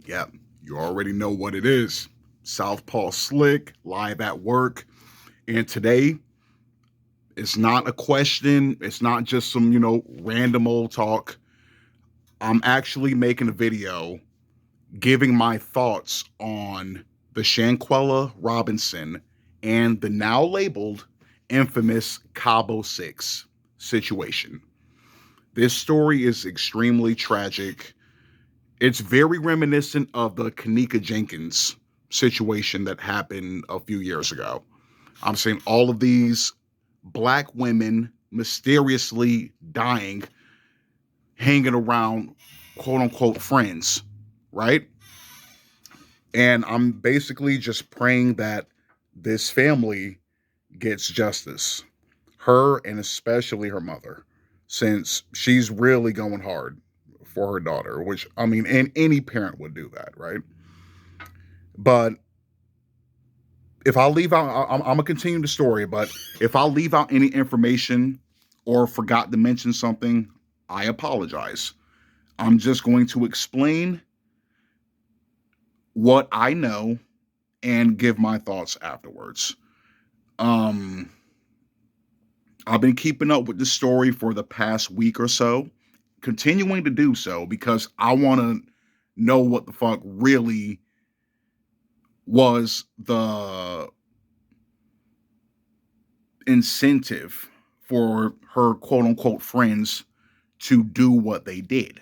Yep, you already know what it is. Southpaw Slick, live at work. And today, it's not a question. It's not just some, random old talk. I'm actually making a video giving my thoughts on the Shanquella Robinson and the now labeled infamous Cabo 6 situation. This story is extremely tragic. It's very reminiscent of the Kanika Jenkins situation that happened a few years ago. I'm saying all of these black women mysteriously dying, hanging around quote unquote friends, right? And I'm basically just praying that this family gets justice. Her and especially her mother, since she's really going hard for her daughter, which I mean, and any parent would do that, right? But if I leave out, I'm gonna continue the story, but if I leave out any information or forgot to mention something, I apologize. I'm just going to explain what I know and give my thoughts afterwards. Um, I've been keeping up with this story for the past week or so, continuing to do so because I want to know what the fuck really was the incentive for her quote unquote friends to do what they did.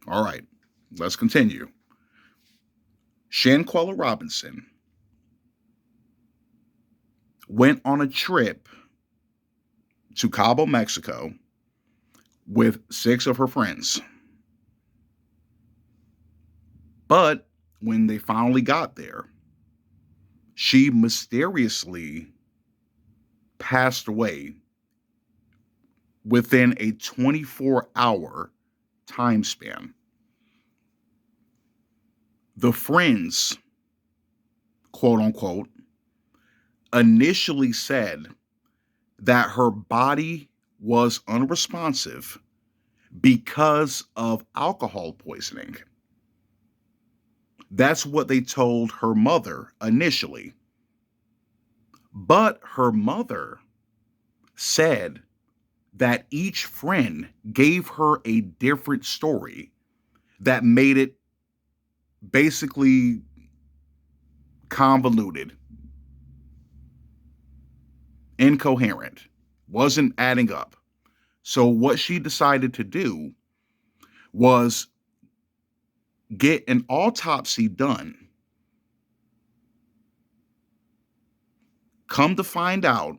All right, let's continue. Shanquella Robinson went on a trip to Cabo, Mexico with six of her friends. But when they finally got there, she mysteriously passed away within a 24-hour time span. The friends, quote unquote, initially said that her body was unresponsive because of alcohol poisoning. That's what they told her mother initially. But her mother said that each friend gave her a different story that made it basically convoluted, incoherent, wasn't adding up. So, what she decided to do was get an autopsy done. Come to find out,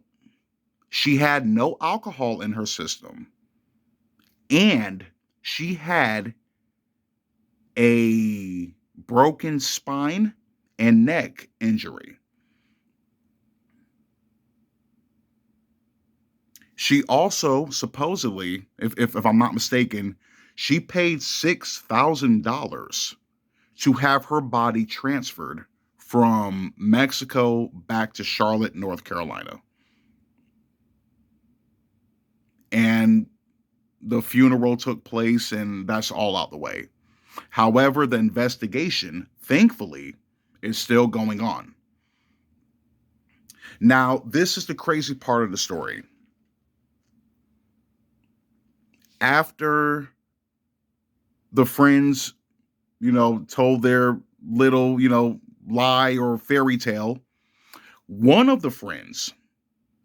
she had no alcohol in her system and she had a broken spine and neck injury. She also supposedly, if I'm not mistaken, she paid $6,000 to have her body transferred from Mexico back to Charlotte, North Carolina. And the funeral took place, and that's all out the way. However, the investigation, thankfully, is still going on. Now, this is the crazy part of the story. After the friends, told their little, lie or fairy tale, one of the friends,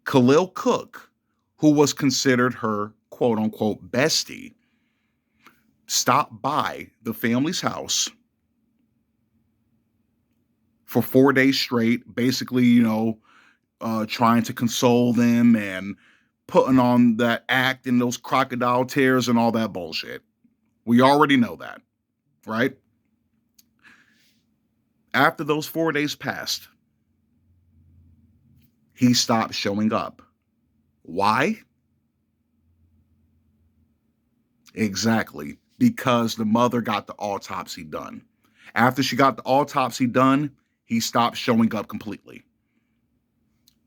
Khalil Cook, who was considered her quote unquote bestie, stopped by the family's house for 4 days straight, basically, trying to console them and putting on that act and those crocodile tears and all that bullshit. We already know that, right? After those 4 days passed, he stopped showing up. Why? Exactly. Because the mother got the autopsy done. After she got the autopsy done, he stopped showing up completely.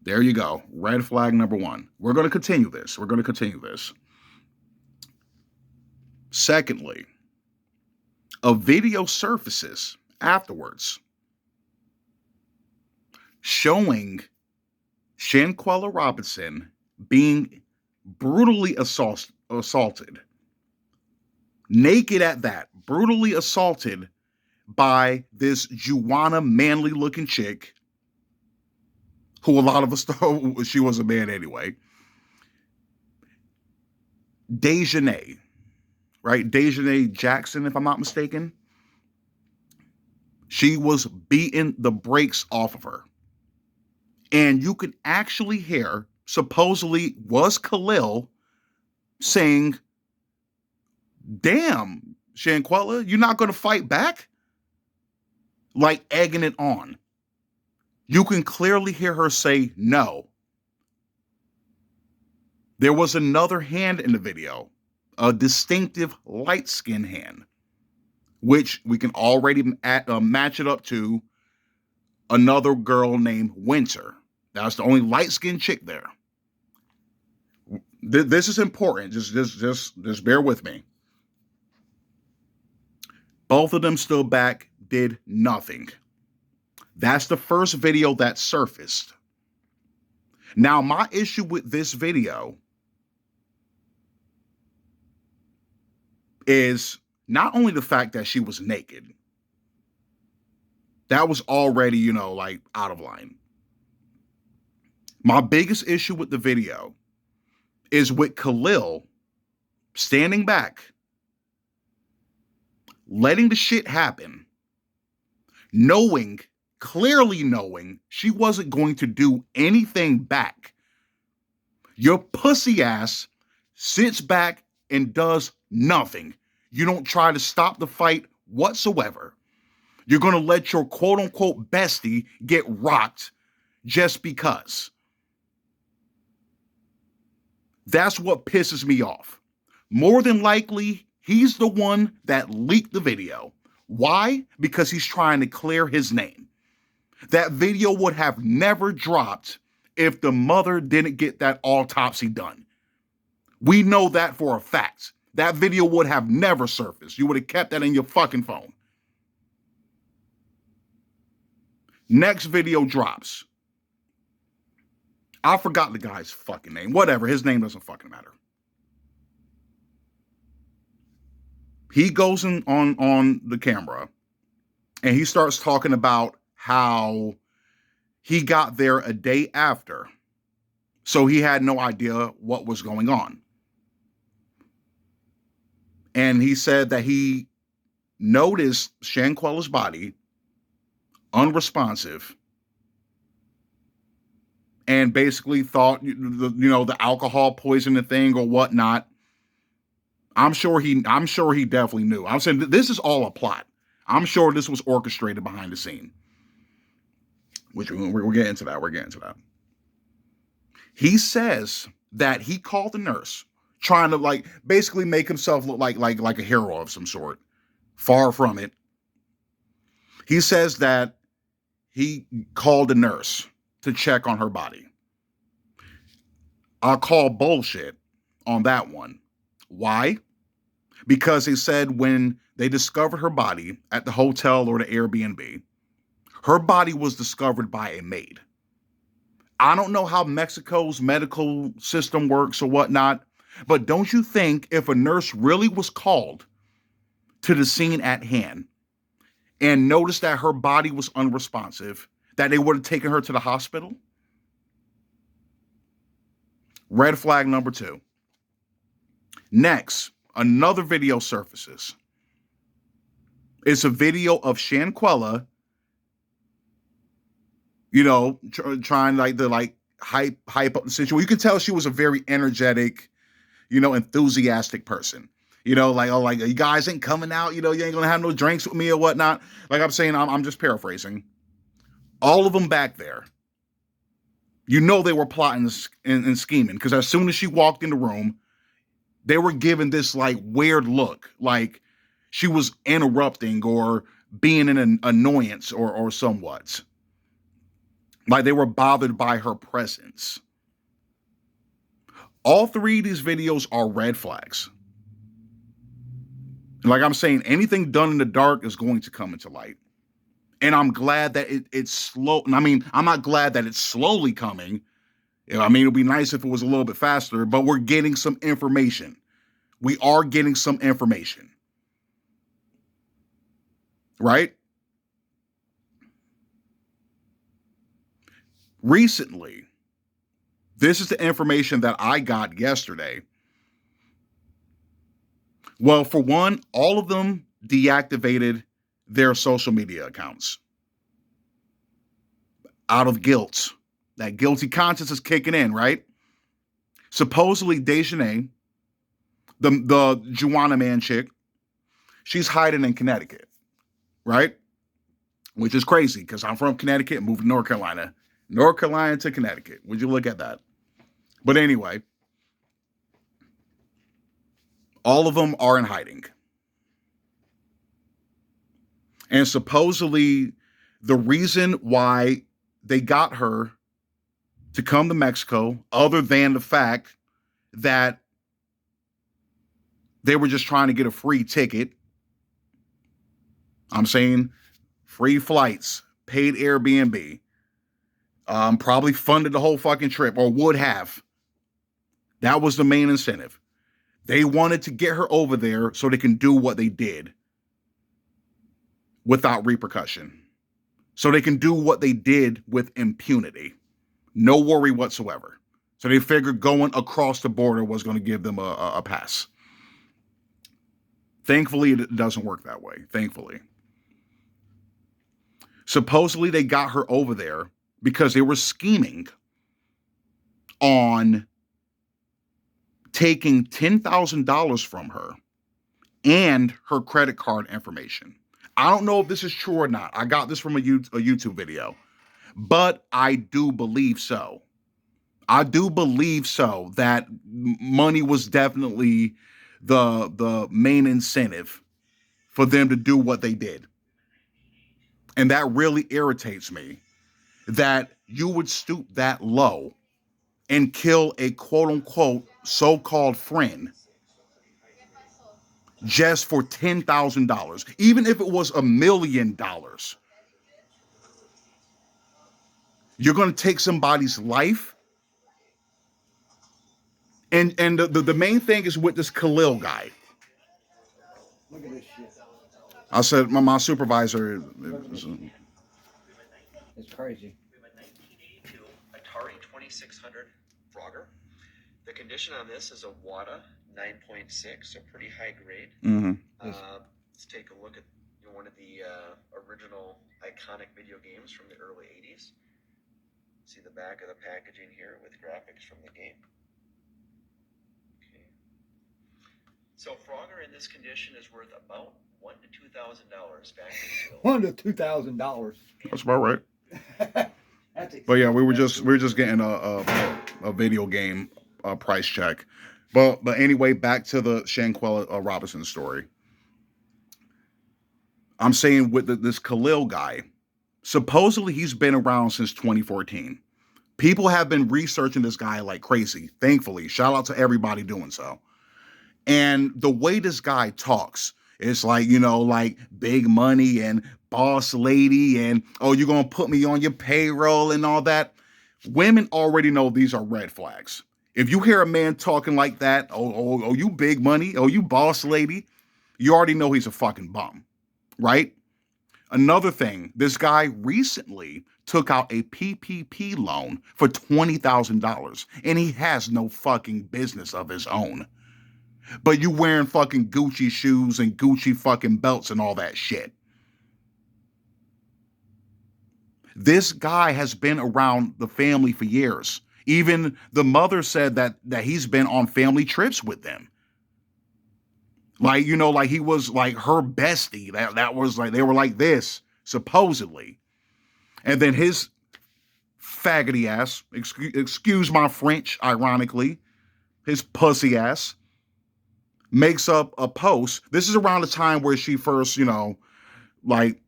There you go. Red flag number one. We're going to continue this. Secondly, A video surfaces afterwards showing Shanquella Robinson being brutally assaulted, naked at that, brutally assaulted by this Juana manly looking chick who a lot of us thought she was a man anyway. Dejanay, right? Dejanay Jackson, if I'm not mistaken. She was beating the brakes off of her. And you could actually hear, supposedly was Khalil, saying, damn, Shanquella, you're not going to fight back? Like egging it on. You can clearly hear her say no. There was another hand in the video, a distinctive light-skinned hand, which we can already match it up to another girl named Winter. That's the only light-skinned chick there. This is important. Just bear with me. Both of them stood back, did nothing. That's the first video that surfaced. Now, my issue with this video is not only the fact that she was naked. That was already, like out of line. My biggest issue with the video is with Khalil standing back, letting the shit happen, clearly knowing she wasn't going to do anything back. Your pussy ass sits back and does nothing. You don't try to stop the fight whatsoever. You're going to let your quote unquote bestie get rocked just because. That's what pisses me off. More than likely, he's the one that leaked the video. Why? Because he's trying to clear his name. That video would have never dropped if the mother didn't get that autopsy done. We know that for a fact. That video would have never surfaced. You would have kept that in your fucking phone. Next video drops. I forgot the guy's fucking name. Whatever, his name doesn't fucking matter. He goes on the camera and he starts talking about how he got there a day after. So he had no idea what was going on. And he said that he noticed Shanquella's body unresponsive and basically thought, the alcohol poisoned the thing or whatnot. I'm sure he definitely knew. I'm saying this is all a plot. I'm sure this was orchestrated behind the scene. Which we're getting into that. We're getting to that. He says that he called the nurse, trying to basically make himself look like a hero of some sort. Far from it. He says that he called the nurse to check on her body. I'll call bullshit on that one. Why? Because he said when they discovered her body at the hotel or the Airbnb, her body was discovered by a maid. I don't know how Mexico's medical system works or whatnot, but don't you think if a nurse really was called to the scene at hand and noticed that her body was unresponsive, that they would have taken her to the hospital? Red flag number 2. Next, another video surfaces. It's a video of Shanquella, trying to hype up the situation. You can tell she was a very energetic, enthusiastic person. You guys ain't coming out, you ain't gonna have no drinks with me or whatnot. Like I'm saying, I'm just paraphrasing. All of them back there, they were plotting and scheming, because as soon as she walked in the room, they were given this weird look, like she was interrupting or being an annoyance or somewhat. Like they were bothered by her presence. All 3 of these videos are red flags. Like I'm saying, anything done in the dark is going to come into light. And I'm glad that it's slow. I mean, I'm not glad that it's slowly coming. I mean, it'd be nice if it was a little bit faster, but we're getting some information. We are getting some information. Right? Recently, this is the information that I got yesterday. Well, for one, all of them deactivated their social media accounts out of guilt. That guilty conscience is kicking in, right? Supposedly, Dejanay, the Juana Man chick, she's hiding in Connecticut, right? Which is crazy because I'm from Connecticut and moved to North Carolina. North Carolina to Connecticut. Would you look at that? But anyway, all of them are in hiding. And supposedly, the reason why they got her to come to Mexico, other than the fact that they were just trying to get a free ticket. I'm saying free flights, paid Airbnb, probably funded the whole fucking trip or would have. That was the main incentive. They wanted to get her over there so they can do what they did without repercussion. So they can do what they did with impunity. No worry whatsoever. So they figured going across the border was going to give them a pass. Thankfully, it doesn't work that way. Thankfully. Supposedly, they got her over there because they were scheming on taking $10,000 from her and her credit card information. I don't know if this is true or not. I got this from a YouTube video, but I do believe so. I do believe so that money was definitely the main incentive for them to do what they did. And that really irritates me that you would stoop that low and kill a quote unquote so-called friend just for $10,000, even if it was $1 million. You're going to take somebody's life. And the main thing is with this Khalil guy. Look at this shit. I said my supervisor. It's crazy. We have a 1982 Atari 2600 Frogger. The condition on this is a WADA 9.6, so pretty high grade. Mm-hmm. Let's take a look at one of the original iconic video games from the early 80s. See the back of the packaging here with graphics from the game. Okay. So Frogger in this condition is worth about $1,000 to $2,000 factory sealed. $1,000 to $2,000. That's about right. That's But yeah, we were just getting a video game price check. But anyway, back to the Shanquella Robinson story. I'm saying with this Khalil guy, supposedly he's been around since 2014. People have been researching this guy like crazy. Thankfully, shout out to everybody doing so. And the way this guy talks, it's like, like big money and boss lady and, oh, you're going to put me on your payroll and all that. Women already know these are red flags. If you hear a man talking like that, oh, you big money, oh, you boss lady, you already know he's a fucking bum, right? Another thing, this guy recently took out a PPP loan for $20,000 and he has no fucking business of his own. But you wearing fucking Gucci shoes and Gucci fucking belts and all that shit. This guy has been around the family for years. Even the mother said that he's been on family trips with them. Like, like he was like her bestie. That was like, they were like this, supposedly. And then his faggoty ass, excuse my French, ironically, his pussy ass, makes up a post. This is around the time where she first, like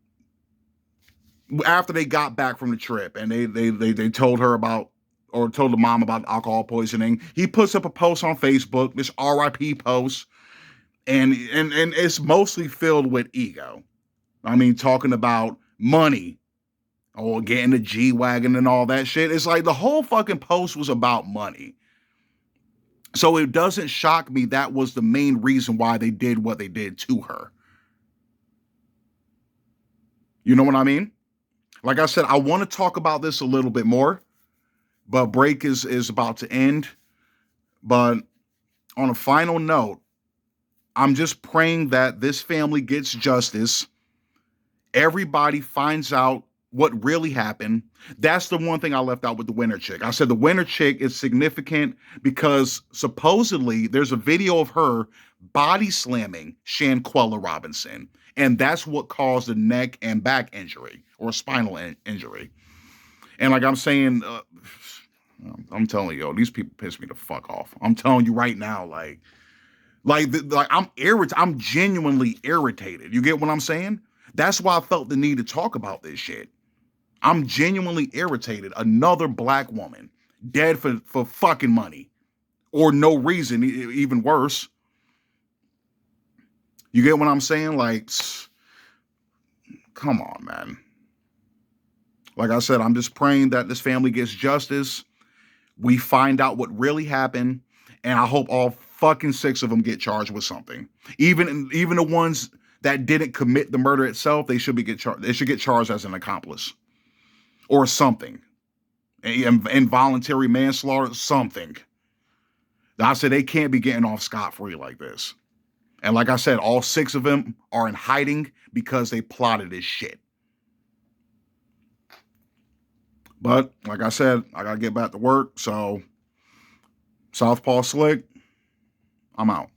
after they got back from the trip and they told her about, or told the mom about alcohol poisoning. He puts up a post on Facebook, this RIP post, and it's mostly filled with ego. I mean, talking about money or getting the G wagon and all that shit. It's like the whole fucking post was about money. So it doesn't shock me that was the main reason why they did what they did to her. You know what I mean? Like I said, I want to talk about this a little bit more, but break is about to end. But on a final note, I'm just praying that this family gets justice. Everybody finds out what really happened. That's the one thing I left out with the winner chick. I said the winner chick is significant because supposedly there's a video of her body slamming Shanquella Robinson. And that's what caused the neck and back injury or spinal injury. And like I'm saying, I'm telling you, these people piss me the fuck off. I'm telling you right now, like I'm irritated. I'm genuinely irritated. You get what I'm saying? That's why I felt the need to talk about this shit. I'm genuinely irritated. Another black woman dead for fucking money or no reason, even worse. You get what I'm saying? Like, come on, man. Like I said, I'm just praying that this family gets justice. We find out what really happened, and I hope all fucking 6 of them get charged with something. Even the ones that didn't commit the murder itself, they should get charged. They should get charged as an accomplice or something. Involuntary manslaughter, something. I said they can't be getting off scot-free like this. And like I said, all 6 of them are in hiding because they plotted this shit. But like I said, I gotta get back to work. So Southpaw Slick, I'm out.